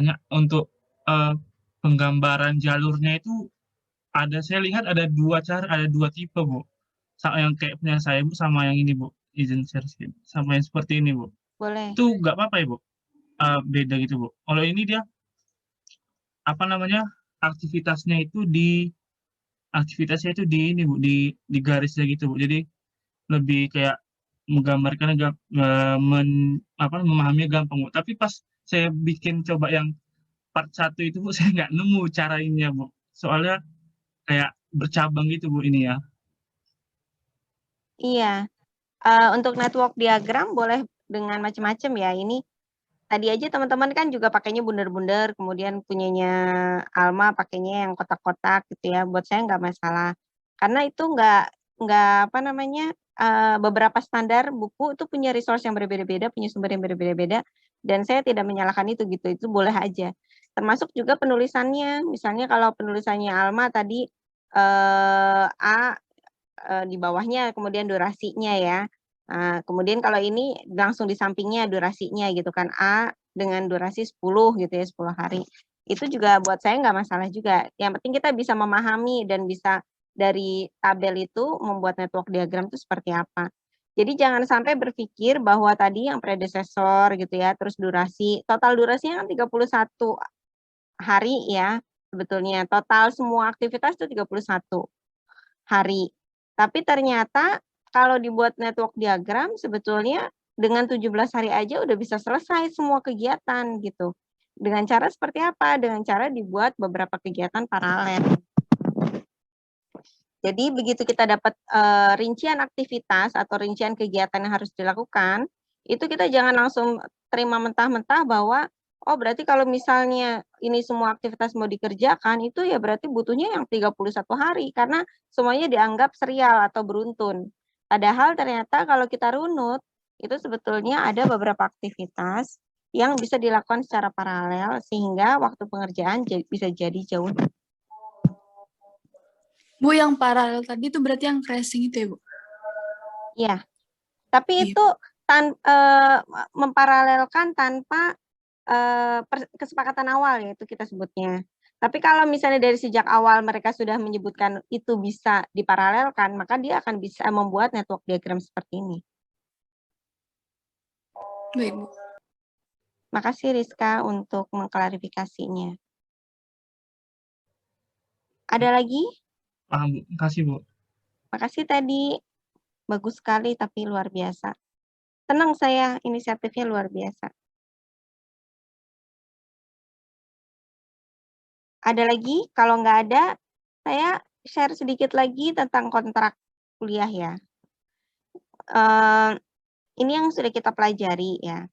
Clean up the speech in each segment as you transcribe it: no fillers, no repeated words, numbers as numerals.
Hanya untuk penggambaran jalurnya itu saya lihat ada dua cara, ada dua tipe Bu. Yang kayak punya saya Bu, sama yang ini Bu, izin share sedikit, sama yang seperti ini Bu. Boleh. Itu nggak apa-apa ya Bu? Beda gitu Bu. Kalau ini dia apa namanya aktivitasnya itu di ini Bu, di garisnya gitu Bu. Jadi lebih kayak menggambarkan memahaminya gampang Bu. Tapi pas saya bikin coba yang part 1 itu Bu, saya nggak nemu cara ininya Bu. Soalnya kayak bercabang gitu Bu ini ya. Iya. Untuk network diagram boleh dengan macam-macam ya. Ini tadi aja teman-teman kan juga pakainya bundar-bundar, kemudian punyanya Alma pakainya yang kotak-kotak gitu ya. Buat saya nggak masalah. Karena itu nggak apa namanya, beberapa standar buku itu punya resource yang berbeda-beda, punya sumber yang berbeda-beda, dan saya tidak menyalahkan itu gitu, itu boleh aja. Termasuk juga penulisannya, misalnya kalau penulisannya Alma tadi, A, di bawahnya kemudian durasinya ya. Kemudian kalau ini langsung di sampingnya durasinya gitu kan, A dengan durasi 10 gitu ya, 10 hari. Itu juga buat saya nggak masalah juga. Yang penting kita bisa memahami dan bisa dari tabel itu membuat network diagram itu seperti apa. Jadi jangan sampai berpikir bahwa tadi yang predesesor gitu ya, terus durasi, total durasinya kan 31 hari ya sebetulnya. Total semua aktivitas itu 31 hari. Tapi ternyata kalau dibuat network diagram sebetulnya dengan 17 hari aja udah bisa selesai semua kegiatan gitu. Dengan cara seperti apa? Dengan cara dibuat beberapa kegiatan paralel. Jadi begitu kita dapat rincian aktivitas atau rincian kegiatan yang harus dilakukan, itu kita jangan langsung terima mentah-mentah bahwa oh berarti kalau misalnya ini semua aktivitas mau dikerjakan itu ya berarti butuhnya yang 31 hari karena semuanya dianggap serial atau beruntun. Padahal ternyata kalau kita runut itu sebetulnya ada beberapa aktivitas yang bisa dilakukan secara paralel sehingga waktu pengerjaan bisa jadi jauh. Bu, yang paralel tadi itu berarti yang crashing itu ya, Bu? Iya, tapi itu memparalelkan tanpa kesepakatan awal ya itu kita sebutnya. Tapi kalau misalnya dari sejak awal mereka sudah menyebutkan itu bisa diparalelkan, maka dia akan bisa membuat network diagram seperti ini. Baik, Bu. Makasih Rizka untuk mengklarifikasinya. Ada lagi? Paham Bu, makasih Bu. Makasih tadi. Bagus sekali tapi luar biasa. Senang saya, inisiatifnya luar biasa. Ada lagi? Kalau nggak ada, saya share sedikit lagi tentang kontrak kuliah ya. Ini yang sudah kita pelajari ya.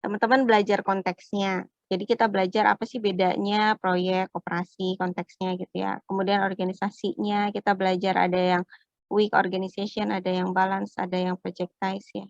Teman-teman belajar konteksnya. Jadi kita belajar apa sih bedanya proyek, koperasi, konteksnya gitu ya. Kemudian organisasinya, kita belajar ada yang weak organization, ada yang balance, ada yang projectize ya.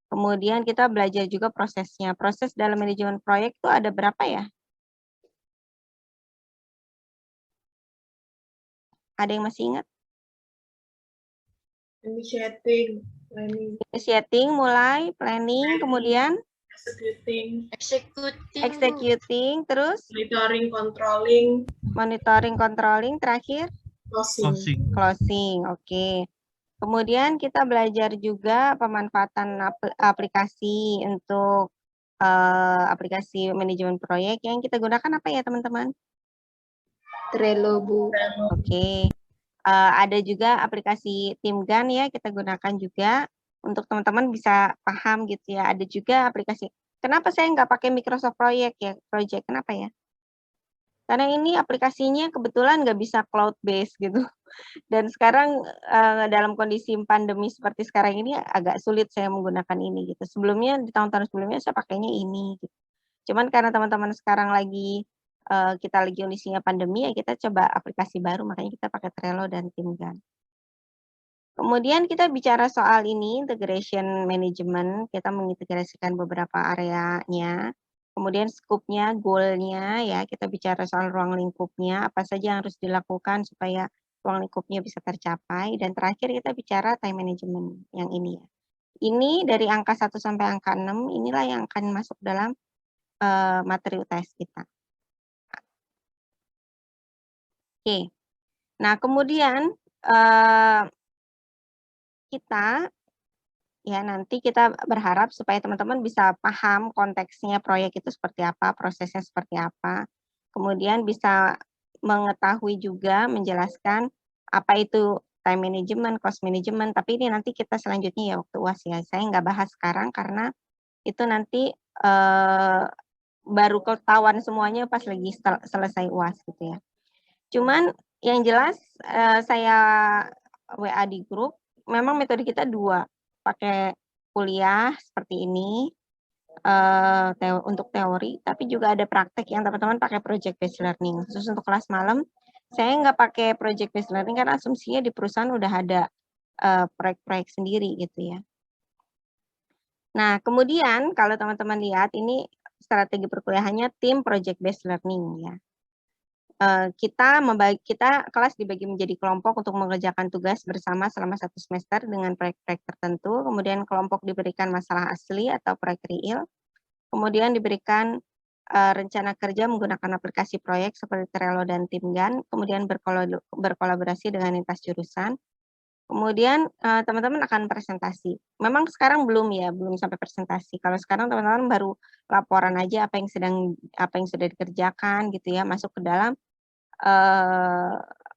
Kemudian kita belajar juga prosesnya. Proses dalam manajemen proyek itu ada berapa ya? Ada yang masih ingat? Initiating, mulai, planning, kemudian executing, terus monitoring, controlling, terakhir closing. Oke. Kemudian kita belajar juga pemanfaatan aplikasi untuk aplikasi manajemen proyek yang kita gunakan apa ya teman-teman? Trello, Bu. Oke. Ada juga aplikasi TeamGun ya, kita gunakan juga untuk teman-teman bisa paham gitu ya. Ada juga aplikasi. Kenapa saya nggak pakai Microsoft Project ya? Kenapa ya? Karena ini aplikasinya kebetulan nggak bisa cloud based gitu. Dan sekarang dalam kondisi pandemi seperti sekarang ini agak sulit saya menggunakan ini gitu. Sebelumnya di tahun-tahun sebelumnya saya pakainya ini gitu. Cuman karena teman-teman sekarang lagi kita lagi kondisinya pandemi ya kita coba aplikasi baru makanya kita pakai Trello dan TeamGun. Kemudian kita bicara soal ini integration management, kita mengintegrasikan beberapa areanya. Kemudian scope-nya, goal-nya ya, kita bicara soal ruang lingkupnya, apa saja yang harus dilakukan supaya ruang lingkupnya bisa tercapai. Dan terakhir kita bicara time management yang ini ya. Ini dari angka 1 sampai angka 6, inilah yang akan masuk dalam materi UTS kita. Oke. Nah, kemudian nanti kita berharap supaya teman-teman bisa paham konteksnya proyek itu seperti apa, prosesnya seperti apa. Kemudian bisa mengetahui juga, menjelaskan apa itu time management, cost management, tapi ini nanti kita selanjutnya ya waktu UAS ya. Saya nggak bahas sekarang karena itu nanti baru ketahuan semuanya pas lagi selesai UAS gitu ya. Cuman yang jelas saya WA di grup, memang metode kita 2, pakai kuliah seperti ini untuk teori, tapi juga ada praktek yang teman-teman pakai project based learning. Khusus untuk kelas malam, saya nggak pakai project based learning karena asumsinya di perusahaan udah ada proyek-proyek sendiri gitu ya. Nah, kemudian kalau teman-teman lihat ini strategi perkuliahannya tim project based learning ya. Kita kelas dibagi menjadi kelompok untuk mengerjakan tugas bersama selama 1 semester dengan proyek-proyek tertentu, kemudian kelompok diberikan masalah asli atau proyek real, kemudian diberikan rencana kerja menggunakan aplikasi proyek seperti Trello dan TimGan, kemudian berkolaborasi dengan lintas jurusan, kemudian teman-teman akan presentasi. Memang sekarang belum sampai presentasi. Kalau sekarang teman-teman baru laporan aja apa yang sudah dikerjakan gitu ya, masuk ke dalam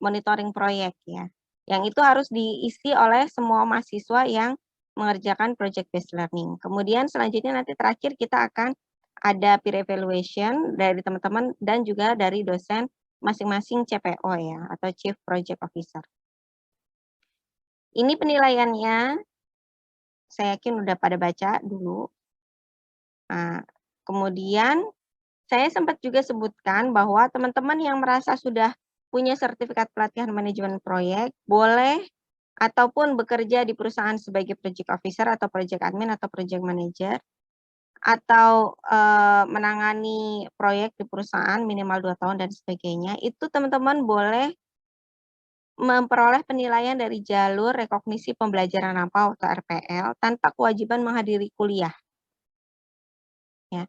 monitoring proyek ya. Yang itu harus diisi oleh semua mahasiswa yang mengerjakan project based learning. Kemudian selanjutnya nanti terakhir kita akan ada peer evaluation dari teman-teman dan juga dari dosen masing-masing CPO ya, atau Chief Project Officer. Ini penilaiannya, saya yakin udah pada baca dulu. Nah, kemudian saya sempat juga sebutkan bahwa teman-teman yang merasa sudah punya sertifikat pelatihan manajemen proyek, boleh ataupun bekerja di perusahaan sebagai project officer atau project admin atau project manager, atau menangani proyek di perusahaan minimal 2 tahun dan sebagainya, itu teman-teman boleh memperoleh penilaian dari jalur rekognisi pembelajaran AMPA atau RPL tanpa kewajiban menghadiri kuliah. Ya.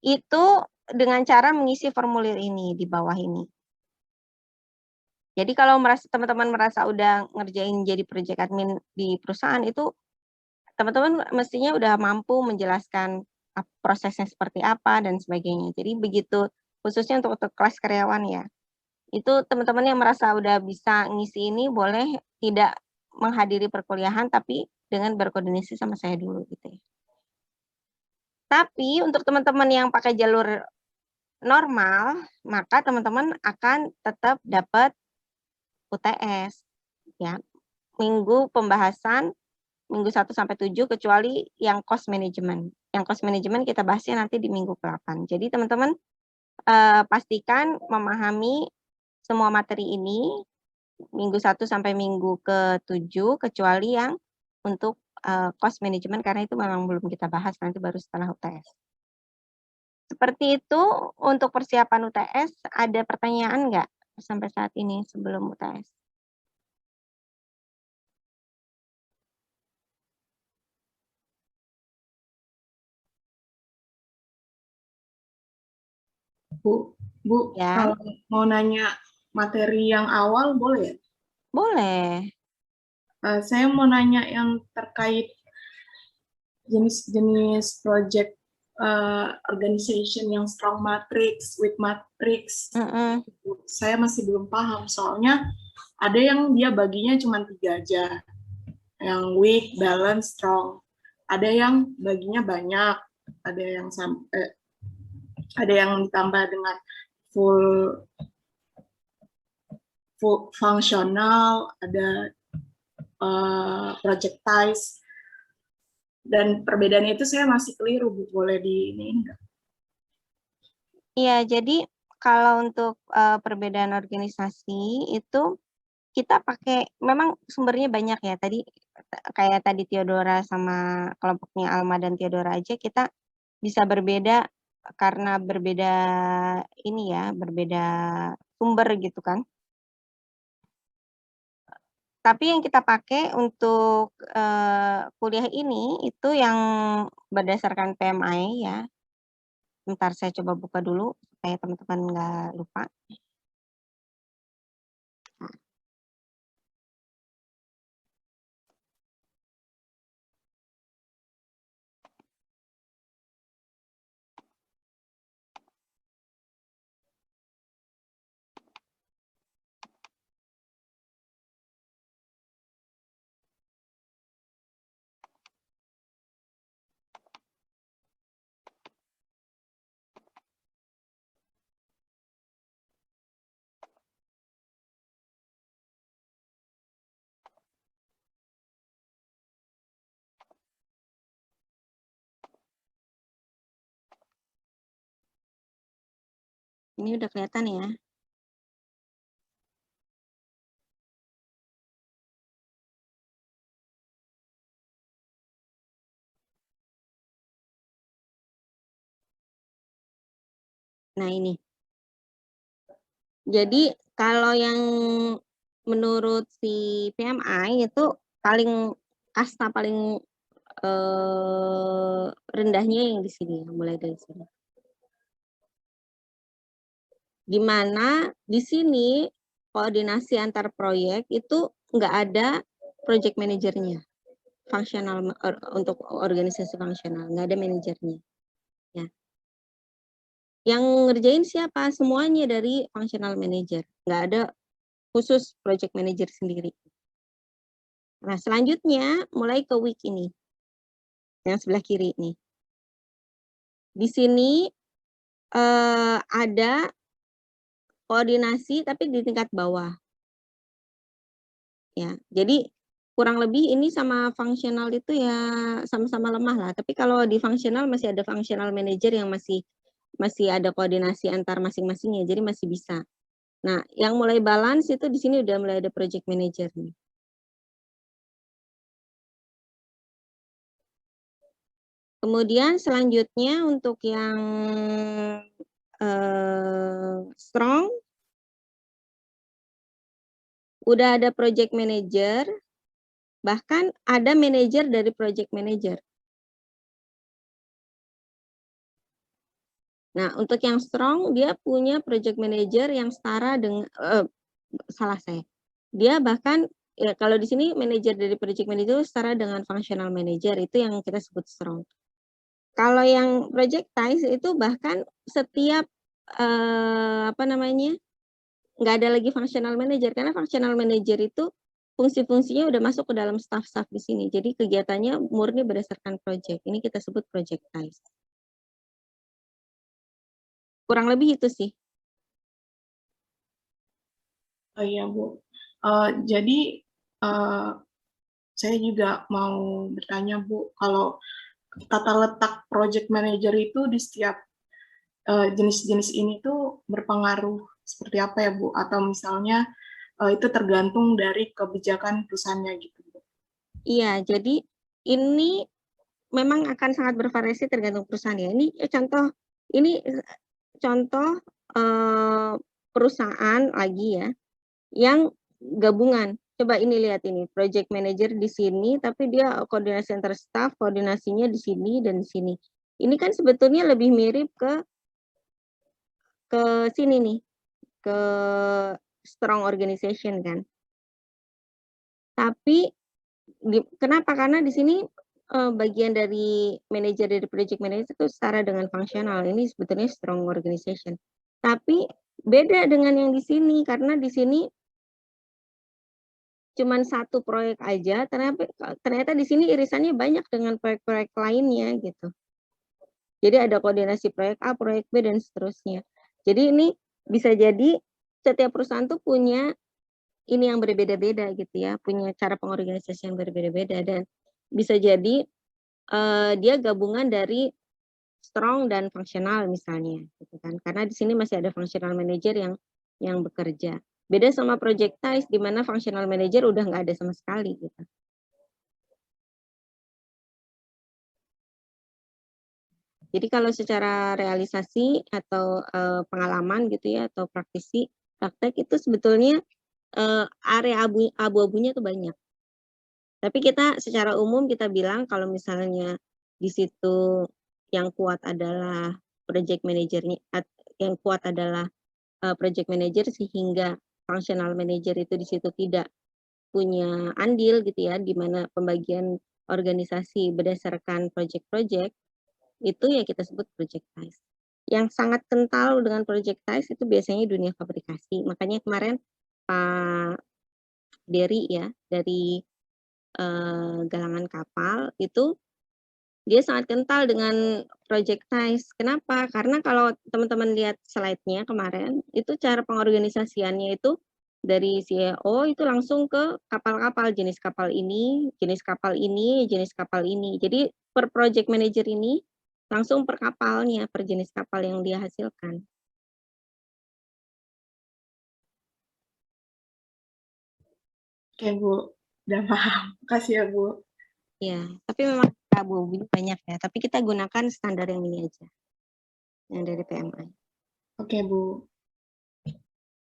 Itu dengan cara mengisi formulir ini di bawah ini. Jadi kalau teman-teman merasa udah ngerjain jadi project admin di perusahaan itu, teman-teman mestinya udah mampu menjelaskan prosesnya seperti apa dan sebagainya. Jadi begitu, khususnya untuk kelas karyawan ya. Itu teman-teman yang merasa udah bisa ngisi ini boleh tidak menghadiri perkuliahan tapi dengan berkoordinasi sama saya dulu gitu ya. Tapi untuk teman-teman yang pakai jalur normal, maka teman-teman akan tetap dapat UTS ya. Minggu pembahasan minggu 1 sampai 7 kecuali yang cost management. Yang cost management kita bahasnya nanti di minggu ke-8. Jadi teman-teman pastikan memahami semua materi ini minggu 1 sampai minggu ke-7 kecuali yang untuk cost management karena itu memang belum kita bahas, nanti baru setelah UTS. Seperti itu untuk persiapan UTS, ada pertanyaan nggak sampai saat ini sebelum UTS? Bu, Ya. kalau mau nanya materi yang awal boleh ya? Boleh. Saya mau nanya yang terkait jenis-jenis project organization yang strong matrix, weak matrix. Saya masih belum paham, soalnya ada yang dia baginya cuma 3 aja. Yang weak, balance, strong. Ada yang baginya banyak, ada yang ditambah dengan full functional, ada projectize, dan perbedaan itu saya masih keliru, Bu. Boleh di ini enggak? Iya, jadi kalau untuk perbedaan organisasi itu kita pakai, memang sumbernya banyak ya. Tadi kayak tadi Theodora sama kelompoknya Alma dan Theodora aja kita bisa berbeda karena berbeda ini ya, berbeda sumber gitu kan. Tapi yang kita pakai untuk kuliah ini itu yang berdasarkan PMI ya. Bentar saya coba buka dulu supaya teman-teman nggak lupa. Ini udah kelihatan ya. Nah ini. Jadi kalau yang menurut si PMI itu paling kasta paling rendahnya yang di sini, mulai dari sini. Di mana di sini koordinasi antar proyek itu nggak ada project manajernya, fungsional untuk organisasi fungsional nggak ada manajernya. Ya. Yang ngerjain siapa? Semuanya dari functional manager, nggak ada khusus project manager sendiri. Nah selanjutnya mulai ke week ini, yang sebelah kiri nih. Di sini ada koordinasi tapi di tingkat bawah. Ya, jadi kurang lebih ini sama fungsional itu ya sama-sama lemah lah. Tapi kalau di fungsional masih ada functional manager yang masih ada koordinasi antar masing-masingnya, jadi masih bisa. Nah, yang mulai balance itu di sini udah mulai ada project manager nih. Kemudian selanjutnya untuk yang strong, udah ada project manager, bahkan ada manajer dari project manager. Nah, untuk yang strong, dia punya project manager yang setara dengan, dia bahkan, ya kalau di sini manajer dari project manager setara dengan functional manager, itu yang kita sebut strong. Kalau yang projectize itu bahkan setiap, nggak ada lagi functional manager, karena functional manager itu fungsi-fungsinya udah masuk ke dalam staff-staff di sini. Jadi kegiatannya murni berdasarkan project. Ini kita sebut projectize. Kurang lebih itu sih. Oh iya Bu. Jadi saya juga mau bertanya Bu, kalau tata letak project manager itu di setiap jenis-jenis ini tuh berpengaruh seperti apa ya Bu? Atau misalnya itu tergantung dari kebijakan perusahaannya gitu Bu? Iya, jadi ini memang akan sangat bervariasi tergantung perusahaan ya. Ini contoh perusahaan lagi ya, yang gabungan. Coba ini lihat ini, project manager di sini, tapi dia koordinasi antar staff, koordinasinya di sini dan di sini. Ini kan sebetulnya lebih mirip ke sini nih, ke strong organization kan. Tapi kenapa? Karena di sini bagian dari manajer dari project manager itu setara dengan fungsional. Ini sebetulnya strong organization. Tapi beda dengan yang di sini, karena di sini cuman satu proyek aja, ternyata di sini irisannya banyak dengan proyek-proyek lainnya gitu. Jadi ada koordinasi proyek A, proyek B, dan seterusnya. Jadi ini bisa jadi setiap perusahaan tuh punya ini yang berbeda-beda gitu ya, punya cara pengorganisasian yang berbeda-beda, dan bisa jadi dia gabungan dari strong dan fungsional misalnya, gitu kan? Karena di sini masih ada functional manager yang bekerja. Beda sama projectize, di mana functional manager udah nggak ada sama sekali gitu. Jadi kalau secara realisasi atau pengalaman gitu ya, atau praktisi praktek itu sebetulnya area abu-abunya tuh banyak. Tapi kita secara umum kita bilang kalau misalnya di situ yang kuat adalah project manajernya yang kuat adalah project manager, sehingga functional manager itu di situ tidak punya andil gitu ya, di mana pembagian organisasi berdasarkan project-project, itu ya kita sebut projectize. Yang sangat kental dengan projectize itu biasanya dunia fabrikasi. Makanya kemarin Pak Dery ya dari galangan kapal itu dia sangat kental dengan projectize. Kenapa? Karena kalau teman-teman lihat slide-nya kemarin, itu cara pengorganisasiannya itu dari CEO itu langsung ke kapal-kapal, jenis kapal ini, jenis kapal ini, jenis kapal ini. Jadi per project manager ini langsung per kapalnya, per jenis kapal yang dia hasilkan. Oke Bu, udah paham. Makasih ya Bu. Ya, tapi memang Bu, banyak ya. Tapi kita gunakan standar yang ini aja, yang dari PMI. Oke Bu.